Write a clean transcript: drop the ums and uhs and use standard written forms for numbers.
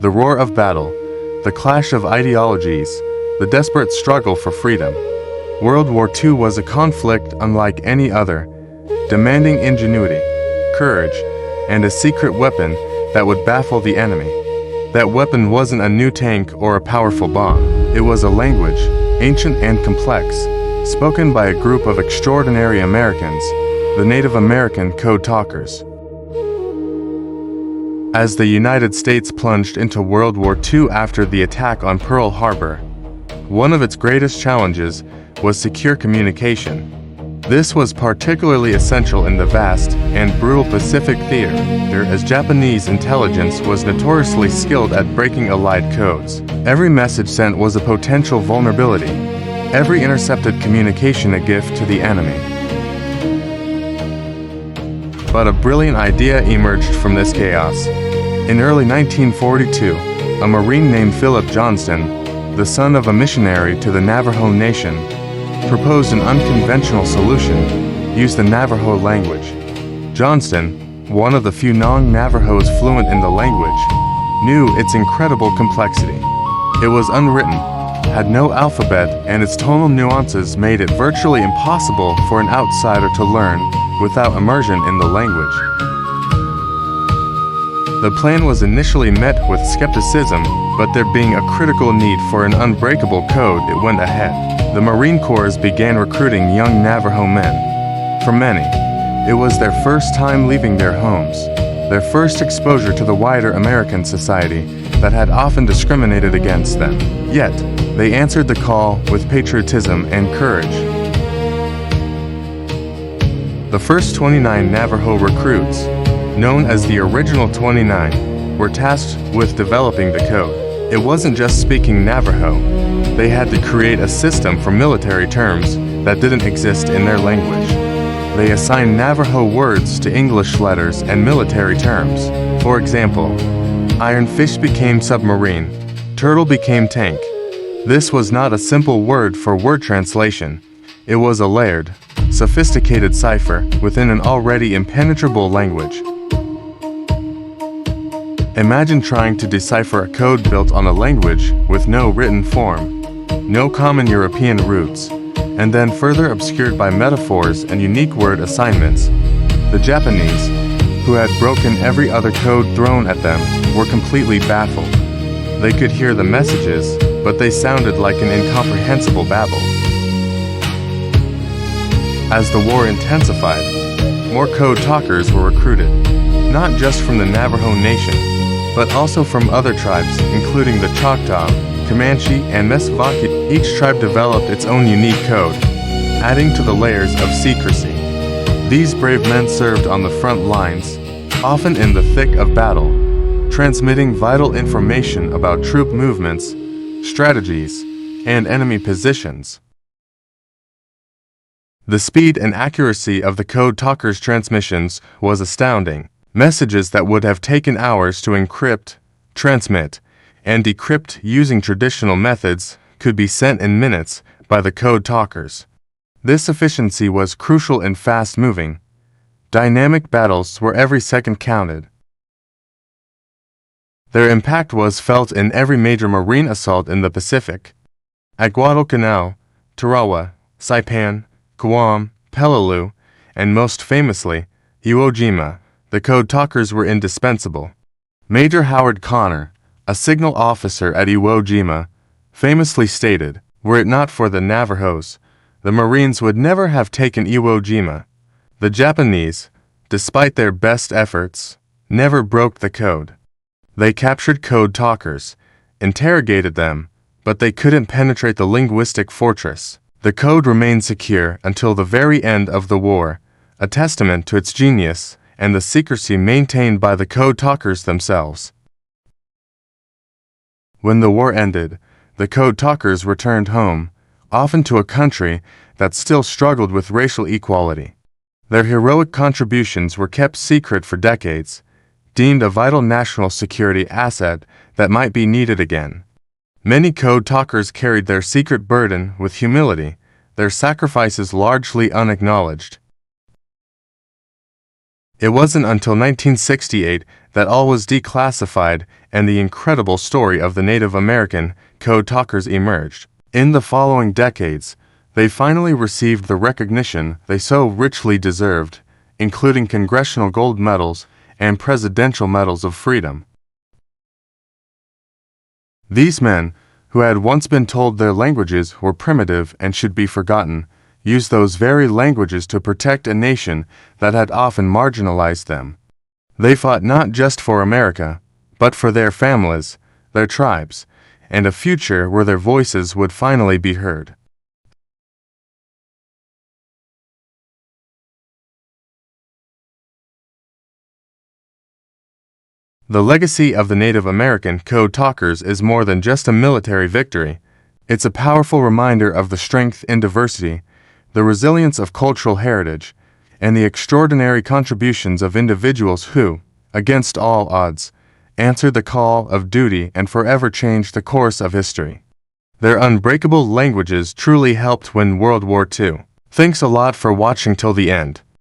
The roar of battle, the clash of ideologies, the desperate struggle for freedom. World War II was a conflict unlike any other, demanding ingenuity, courage, and a secret weapon that would baffle the enemy. That weapon wasn't a new tank or a powerful bomb. It was a language, ancient and complex, spoken by a group of extraordinary Americans, the Native American Code Talkers. As the United States plunged into World War II after the attack on Pearl Harbor, one of its greatest challenges was secure communication. This was particularly essential in the vast and brutal Pacific theater, as Japanese intelligence was notoriously skilled at breaking Allied codes. Every message sent was a potential vulnerability, every intercepted communication a gift to the enemy. But a brilliant idea emerged from this chaos. In early 1942, a Marine named Philip Johnston, the son of a missionary to the Navajo Nation, proposed an unconventional solution, used the Navajo language. Johnston, one of the few non-Navajos fluent in the language, knew its incredible complexity. It was unwritten, had no alphabet, and its tonal nuances made it virtually impossible for an outsider to learn without immersion in the language. The plan was initially met with skepticism, but there being a critical need for an unbreakable code, it went ahead. The Marine Corps began recruiting young Navajo men. For many, it was their first time leaving their homes, their first exposure to the wider American society that had often discriminated against them. Yet, they answered the call with patriotism and courage. The first 29 Navajo recruits, known as the Original 29, were tasked with developing the code. It wasn't just speaking Navajo. They had to create a system for military terms that didn't exist in their language. They assigned Navajo words to English letters and military terms. For example, iron fish became submarine, turtle became tank. This was not a simple word-for-word translation. It was a layered, sophisticated cipher within an already impenetrable language. Imagine trying to decipher a code built on a language with no written form, no common European roots, and then further obscured by metaphors and unique word assignments. The Japanese, who had broken every other code thrown at them, were completely baffled. They could hear the messages, but they sounded like an incomprehensible babble. As the war intensified, more code talkers were recruited, not just from the Navajo Nation, but also from other tribes, including the Choctaw, Comanche, and Navajo. Each tribe developed its own unique code, adding to the layers of secrecy. These brave men served on the front lines, often in the thick of battle, transmitting vital information about troop movements, strategies, and enemy positions. The speed and accuracy of the code talkers' transmissions was astounding. Messages that would have taken hours to encrypt, transmit, and decrypt using traditional methods could be sent in minutes by the code talkers. This efficiency was crucial in fast-moving, dynamic battles where every second counted. Their impact was felt in every major marine assault in the Pacific. At Guadalcanal, Tarawa, Saipan, Guam, Peleliu, and most famously, Iwo Jima, the code talkers were indispensable. Major Howard Connor, a signal officer at Iwo Jima, famously stated, "Were it not for the Navajos, the Marines would never have taken Iwo Jima." The Japanese, despite their best efforts, never broke the code. They captured code talkers, interrogated them, but they couldn't penetrate the linguistic fortress. The code remained secure until the very end of the war, a testament to its genius and the secrecy maintained by the code talkers themselves. When the war ended, the code talkers returned home, often to a country that still struggled with racial equality. Their heroic contributions were kept secret for decades, deemed a vital national security asset that might be needed again. Many code talkers carried their secret burden with humility, their sacrifices largely unacknowledged. It wasn't until 1968 that all was declassified and the incredible story of the Native American code talkers emerged. In the following decades, they finally received the recognition they so richly deserved, including congressional gold medals and presidential medals of freedom. These men, who had once been told their languages were primitive and should be forgotten, used those very languages to protect a nation that had often marginalized them. They fought not just for America, but for their families, their tribes, and a future where their voices would finally be heard. The legacy of the Native American code talkers is more than just a military victory. It's a powerful reminder of the strength in diversity, the resilience of cultural heritage, and the extraordinary contributions of individuals who, against all odds, answered the call of duty and forever changed the course of history. Their unbreakable languages truly helped win World War II. Thanks a lot for watching till the end.